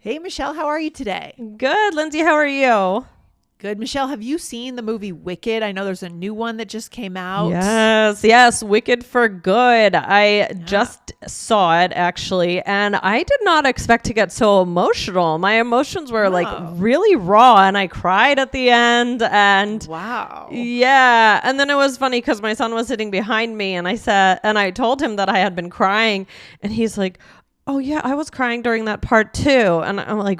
Hey, Michelle, how are you today? Good, Lindsay. How are you? Good. Michelle, have you seen the movie Wicked? I know there's a new one that just came out. Yes. Wicked for Good. I just saw it actually, and I did not expect to get so emotional. My emotions were like really raw, and I cried at the end. And wow. Yeah. And then it was funny because my son was sitting behind me, and I told him that I had been crying, and he's like, "Oh yeah, I was crying during that part too." And I'm like,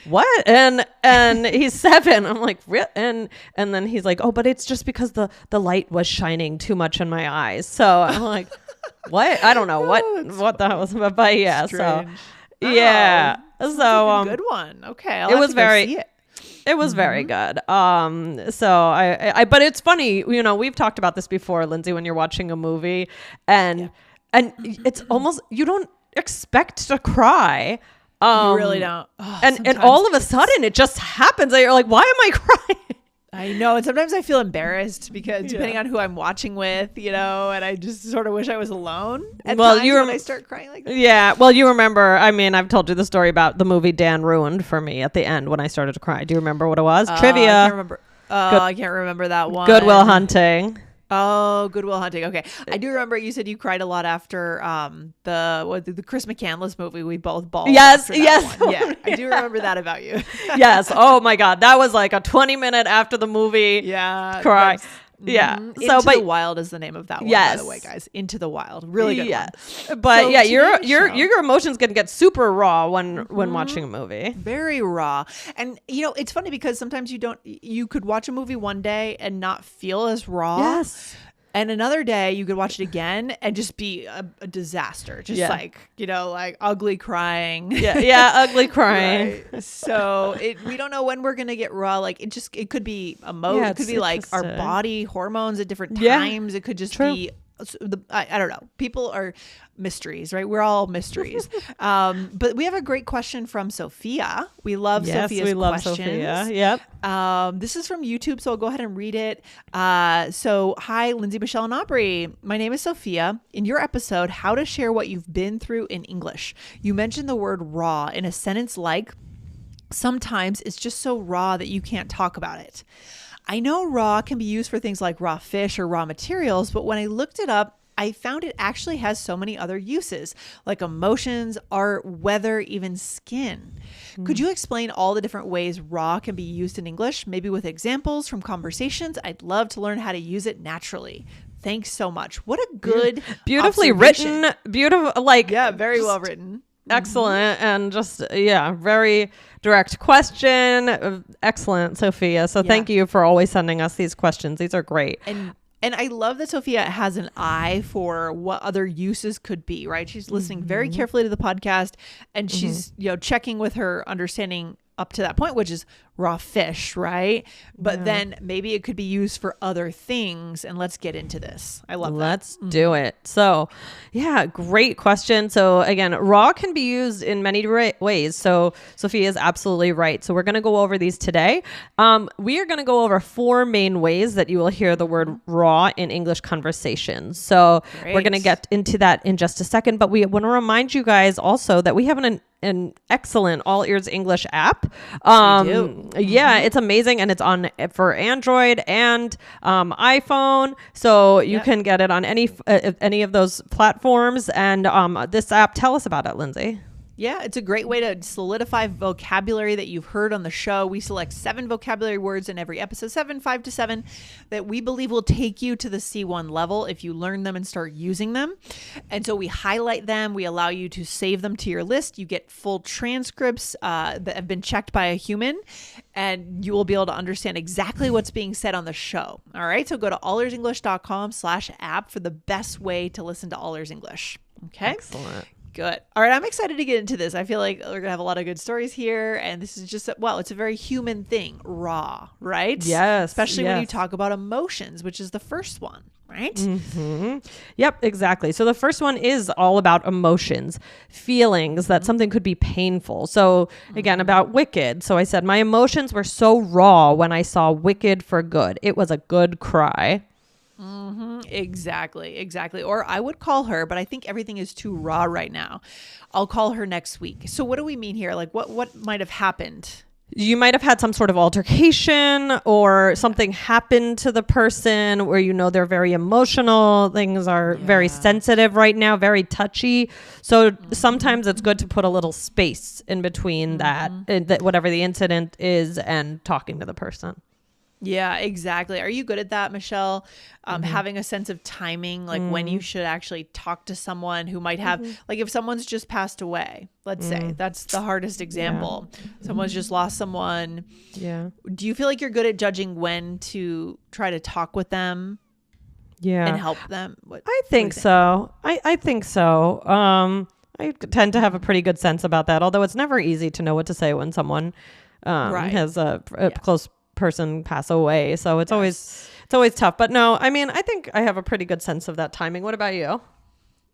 what? And he's 7. I'm like, and then he's like, "Oh, but it's just because the light was shining too much in my eyes." So I'm like, what? I don't know what that was about, but yeah. Strange. Yeah. So like a good one. Okay, it was very good. So I but it's funny, we've talked about this before, Lindsay, when you're watching a movie and it's almost, you don't expect to cry. You really don't. And all of a sudden it just happens. You're like, why am I crying? I know. And sometimes I feel embarrassed because depending on who I'm watching with, and I just sort of wish I was alone at times when I start crying like that. Yeah. Well, you remember, I've told you the story about the movie Dan ruined for me at the end when I started to cry. Do you remember what it was? Trivia. I can't remember. I can't remember that one. Good Will Hunting. Oh, Good Will Hunting. Okay. I do remember you said you cried a lot after the Chris McCandless movie. We both bawled. Yes. One. Yeah. I do remember that about you. Yes. Oh my God. That was like a 20-minute after the movie cry. Yeah. So, Into the Wild is the name of that one, by the way, guys. Into the Wild. Really good one. But so your emotions can get super raw when watching a movie. Very raw. And it's funny because sometimes you could watch a movie one day and not feel as raw. Yes. And another day you could watch it again and just be a disaster. Just like ugly crying. Yeah, ugly crying. Right. So we don't know when we're going to get raw. Like it could be it could be like our body hormones at different times. It could just be I don't know. People are mysteries, right? We're all mysteries. But we have a great question from Sophia. We love Sophia's questions. Sophia. Yep. This is from YouTube, so I'll go ahead and read it. So, hi, Lindsay, Michelle, and Aubrey. My name is Sophia. In your episode, How to Share What You've Been Through in English, you mentioned the word raw in a sentence like, sometimes it's just so raw that you can't talk about it. I know raw can be used for things like raw fish or raw materials, but when I looked it up, I found it actually has so many other uses, like emotions, art, weather, even skin. Could you explain all the different ways raw can be used in English, maybe with examples from conversations? I'd love to learn how to use it naturally. Thanks so much. What a good, beautifully written, beautiful, very well written. Excellent. And just, very direct question. Excellent, Sophia. So thank you for always sending us these questions. These are great. And I love that Sophia has an eye for what other uses could be, right? She's listening very carefully to the podcast, and she's, checking with her understanding up to that point, which is raw fish, right? But then maybe it could be used for other things. And let's get into this. I love that. Let's do it. So great question. So again, raw can be used in many ways. So Sophia is absolutely right. So we're going to go over these today. We are going to go over 4 main ways that you will hear the word raw in English conversations. So we're going to get into that in just a second, but we want to remind you guys also that we have an excellent All Ears English app. We do. Yeah, it's amazing, and it's on for Android and iPhone, so you can get it on any of those platforms. And this app, tell us about it, Lindsay. Yeah, it's a great way to solidify vocabulary that you've heard on the show. We select 7 vocabulary words in every episode, 5 to 7, that we believe will take you to the C1 level if you learn them and start using them. And so we highlight them. We allow you to save them to your list. You get full transcripts that have been checked by a human, and you will be able to understand exactly what's being said on the show. All right, so go to allearsenglish.com/app for the best way to listen to All Ears English. Okay? Excellent. Good. All right. I'm excited to get into this. I feel like we're going to have a lot of good stories here. And this is just, it's a very human thing. Raw, right? Yes. Especially when you talk about emotions, which is the first one, right? Mm-hmm. Yep, exactly. So the first one is all about emotions, feelings that something could be painful. So again, about Wicked. So I said, my emotions were so raw when I saw Wicked for Good. It was a good cry. Exactly. Or I would call her, but I think everything is too raw right now. I'll call her next week. So what do we mean here? Like what might have happened? You might have had some sort of altercation or something happened to the person where they're very emotional. Things are very sensitive right now, very touchy. So sometimes it's good to put a little space in between that whatever the incident is and talking to the person. Yeah, exactly. Are you good at that, Michelle? Having a sense of timing, like when you should actually talk to someone who might have, like if someone's just passed away, let's say, that's the hardest example. Someone's just lost someone. Yeah. Do you feel like you're good at judging when to try to talk with them? Yeah. And help them? I think so. I think so. I tend to have a pretty good sense about that, although it's never easy to know what to say when someone has a close person pass away, so it's always tough. But no, I mean, I think I have a pretty good sense of that timing. What about you?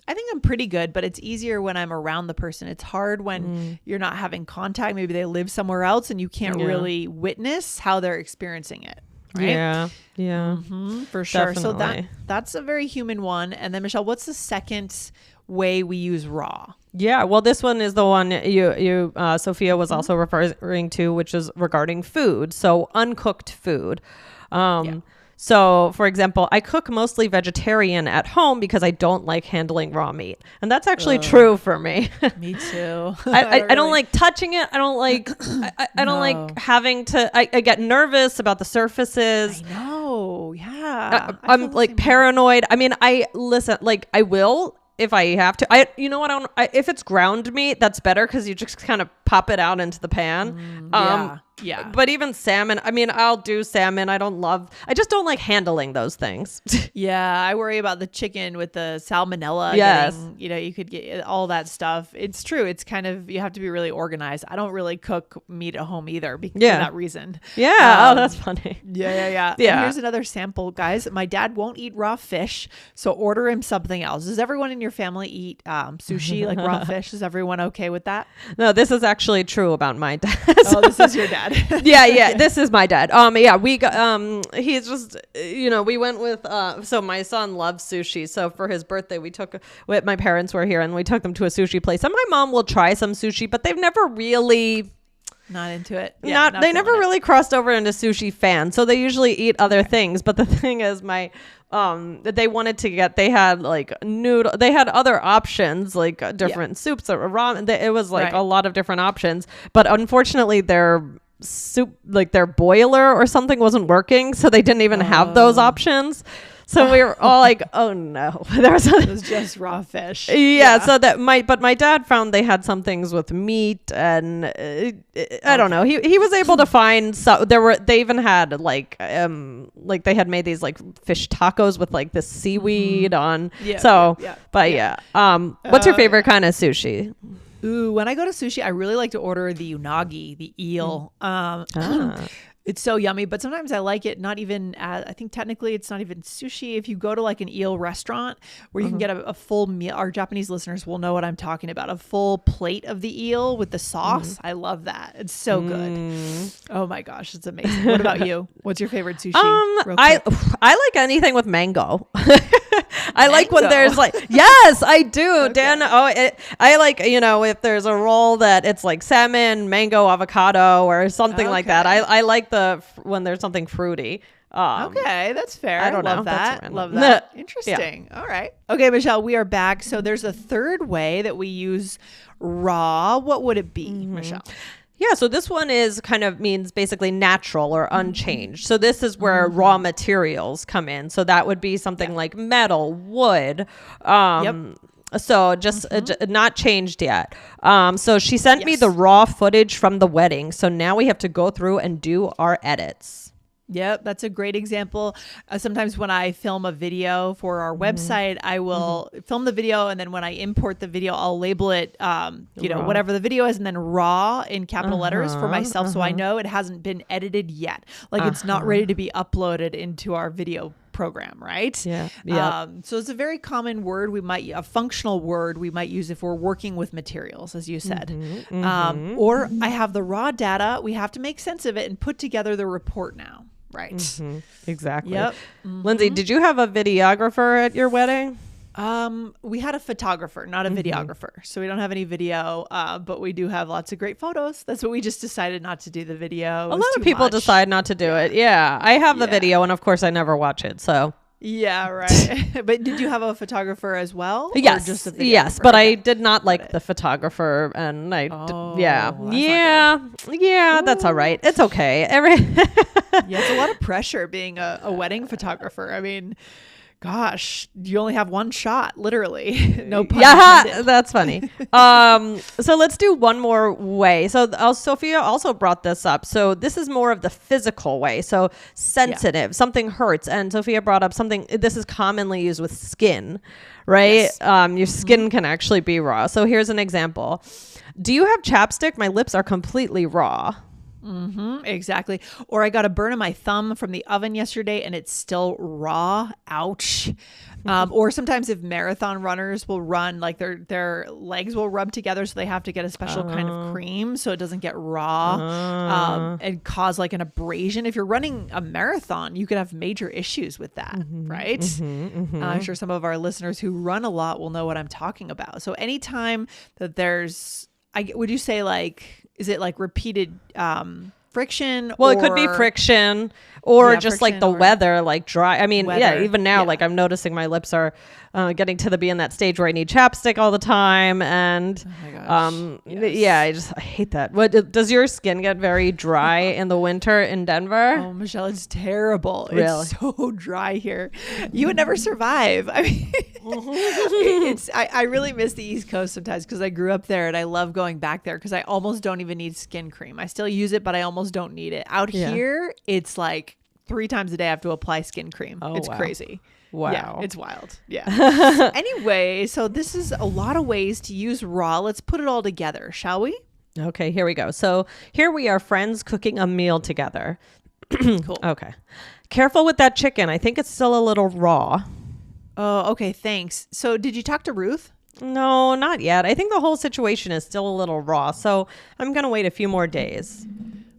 I think I'm pretty good, but it's easier when I'm around the person. It's hard when you're not having contact. Maybe they live somewhere else and you can't really witness how they're experiencing it, right? Yeah, for sure. Definitely. So that's a very human one. And then Michelle, what's the second way we use raw? Yeah, well, this one is the one you Sophia was also referring to, which is regarding food. So uncooked food. So, for example, I cook mostly vegetarian at home because I don't like handling raw meat. And that's actually true for me. Me too. I don't like touching it. I don't like I don't like having to I get nervous about the surfaces. I know. Yeah. I'm like paranoid. I mean, I will if I have to. If it's ground meat, that's better because you just kind of pop it out into the pan. Yeah. But even salmon, I mean, I'll do salmon. I just don't like handling those things. Yeah. I worry about the chicken with the salmonella. Yes. You could get all that stuff. It's true. It's kind of, you have to be really organized. I don't really cook meat at home either for that reason. Yeah. Oh, that's funny. Yeah. And here's another sample, guys. My dad won't eat raw fish, so order him something else. Does everyone in your family eat sushi, like raw fish? Is everyone okay with that? No, this is actually true about my dad. Oh, this is your dad. yeah, this is my dad. We got he's just we went with so my son loves sushi, so for his birthday my parents were here and we took them to a sushi place, and my mom will try some sushi, but they've never really not into it. They never really crossed over into sushi fans, so they usually eat other things. But the thing is, they wanted to get, they had like noodle, they had other options like different soups or ramen. It was like a lot of different options, but unfortunately their soup, like their boiler or something, wasn't working, so they didn't even have those options. So we were all like, oh no. It was just raw fish. Yeah. So but my dad found they had some things with meat, and I don't know. He was able to find, so they even had like they had made these like fish tacos with like this seaweed on. What's your favorite kind of sushi? Ooh, when I go to sushi, I really like to order the unagi, the eel. It's so yummy, but sometimes I like it not even, I think technically it's not even sushi. If you go to like an eel restaurant where you can get a full meal, our Japanese listeners will know what I'm talking about, a full plate of the eel with the sauce. I love that. It's so good. Oh my gosh, it's amazing. What about you? What's your favorite sushi? I like anything with mango. I like when there's like, yes, I do, Dan. I like, if there's a roll that it's like salmon, mango, avocado, or something like that. I like when there's something fruity. Okay, that's fair. I don't know. Love that. Interesting. All right. Okay, Michelle, we are back. So there's a third way that we use raw. What would it be, Michelle? Yeah, so this one means basically natural or unchanged. So this is where raw materials come in. So that would be something like metal, wood. So just not changed yet. So she sent me the raw footage from the wedding. So now we have to go through and do our edits. Yep, that's a great example. Sometimes when I film a video for our website, I will film the video, and then when I import the video, I'll label it, whatever the video is, and then raw in capital letters for myself, so I know it hasn't been edited yet. Like it's not ready to be uploaded into our video program, right? Yeah. So it's a very common word a functional word we might use if we're working with materials, as you said. Or I have the raw data. We have to make sense of it and put together the report now. Right. Mm-hmm. Exactly. Yep. Lindsay, did you have a videographer at your wedding? We had a photographer, not a videographer. So we don't have any video, but we do have lots of great photos. That's what we just decided not to do the video. A lot of people decide not to do it. Yeah. I have the video, and of course I never watch it. So yeah, right. But did you have a photographer as well? Yes. Or just a yes. But I did not like the photographer, and yeah. That's all right. It's okay. Yeah, it's a lot of pressure being a wedding photographer. I mean, gosh, you only have one shot, literally. No pun intended. That's funny. So let's do one more way. So Sophia also brought this up. So this is more of the physical way. So sensitive, something hurts. And Sophia brought up something, this is commonly used with skin, right? Yes. Your skin can actually be raw. So here's an example. Do you have chapstick? My lips are completely raw. Exactly. Or I got a burn on my thumb from the oven yesterday and it's still raw. Ouch. Or sometimes if marathon runners will run, like their legs will rub together, so they have to get a special kind of cream so it doesn't get raw and cause like an abrasion. If you're running a marathon, you could have major issues with that, right? I'm sure some of our listeners who run a lot will know what I'm talking about. So anytime that there's, would you say like, is it like repeated friction? Well, it could be friction or just like the weather, like dry. I mean, even now, like I'm noticing my lips are getting to being that stage where I need chapstick all the time. And I hate that. What does your skin get very dry in the winter in Denver? Oh, Michelle, it's terrible. Really? It's so dry here. You would never survive. I mean, I really miss the East Coast sometimes because I grew up there and I love going back there because I almost don't even need skin cream. I still use it, but I almost don't need it. Out here, it's like 3 times a day I have to apply skin cream. It's crazy. Wow. Yeah, it's wild. Yeah. Anyway, so this is a lot of ways to use raw. Let's put it all together, shall we? Okay, here we go. So here we are, friends cooking a meal together. Cool. Okay. Careful with that chicken. I think it's still a little raw. Oh, okay. Thanks. So did you talk to Ruth? No, not yet. I think the whole situation is still a little raw. So I'm going to wait a few more days.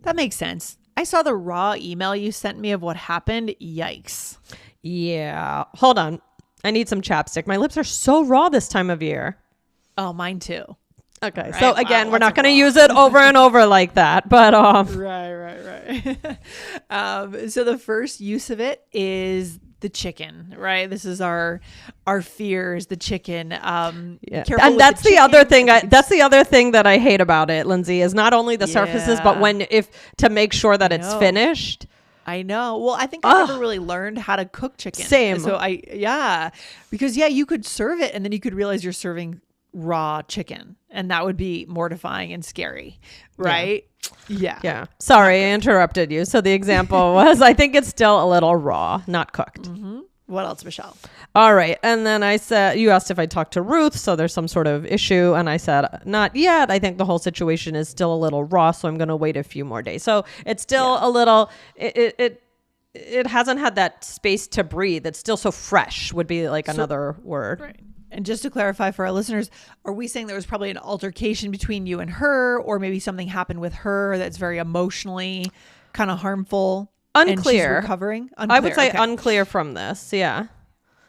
That makes sense. I saw the raw email you sent me of what happened. Yikes. Yeah. Hold on. I need some chapstick. My lips are so raw this time of year. Oh, mine too. Okay. Right. So again, we're not going to use it over and over like that, but Right. So the first use of it is the chicken, right? This is our fears, the chicken. And that's the other thing. That's the other thing that I hate about it, Lindsay, is not only the surfaces, but to make sure that it's finished. I know. Well, I think I never really learned how to cook chicken. Same. So because you could serve it and then you could realize you're serving raw chicken and that would be mortifying and scary, right? Yeah. Sorry, I interrupted you. So the example was, I think it's still a little raw, not cooked. What else, Michelle? All right. And then I said, you asked if I talked to Ruth, so there's some sort of issue. And I said, not yet. I think the whole situation is still a little raw, so I'm going to wait a few more days. So it's still a little, it hasn't had that space to breathe. It's still so fresh would be like another word. Right. And just to clarify for our listeners, are we saying there was probably an altercation between you and her, or maybe something happened with her that's very emotionally kind of harmful? Unclear. And she's recovering? I would say unclear from this. Yeah.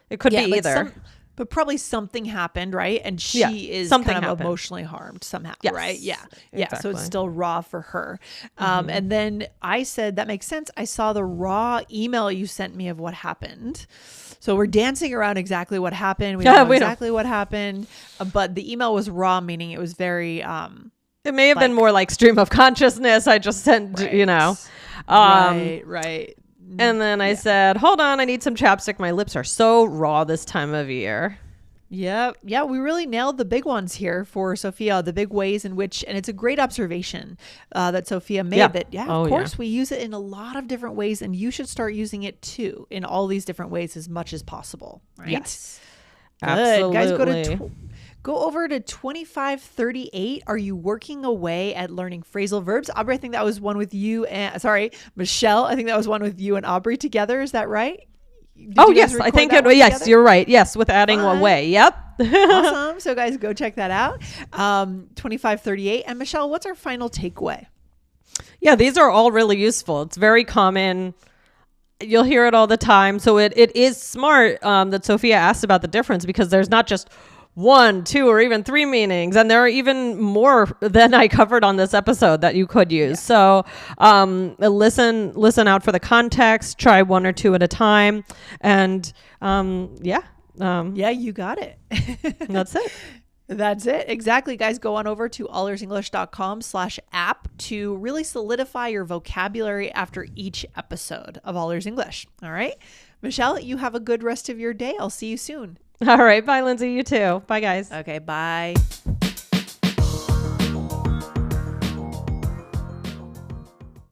It could be either. But probably something happened, right? And she is kind of emotionally harmed somehow, right? Yeah. Exactly. So it's still raw for her. And then I said, that makes sense. I saw the raw email you sent me of what happened. So we're dancing around exactly what happened. We don't know exactly what happened. But the email was raw, meaning it was very... it may have been more like stream of consciousness. I just sent, Right. And then I said, hold on, I need some chapstick. My lips are so raw this time of year. Yeah, we really nailed the big ones here for Sophia, the big ways in which, and it's a great observation that Sophia made that, of course, we use it in a lot of different ways, and you should start using it too in all these different ways as much as possible, right? Yes. Good. Absolutely. Guys, go over to 2538. Are you working away at learning phrasal verbs? Aubrey, I think that was one with you and, Michelle, I think that was one with you and Aubrey together. Is that right? Yes, I think yes, you're right. Yes, with adding away. Yep. Awesome. So guys, go check that out. 2538. And Michelle, what's our final takeaway? Yeah, these are all really useful. It's very common You'll hear it all the time. So it is smart that Sophia asked about the difference, because there's not just 1, 2, or even 3 meanings. And there are even more than I covered on this episode that you could use. So listen out for the context, try 1 or 2 at a time. And yeah, you got it. that's it. That's it. Exactly, guys. Go on over to allearsenglish.com/app to really solidify your vocabulary after each episode of All Ears English. All right. Michelle, you have a good rest of your day. I'll see you soon. All right. Bye, Lindsay. You too. Bye, guys. Okay. Bye.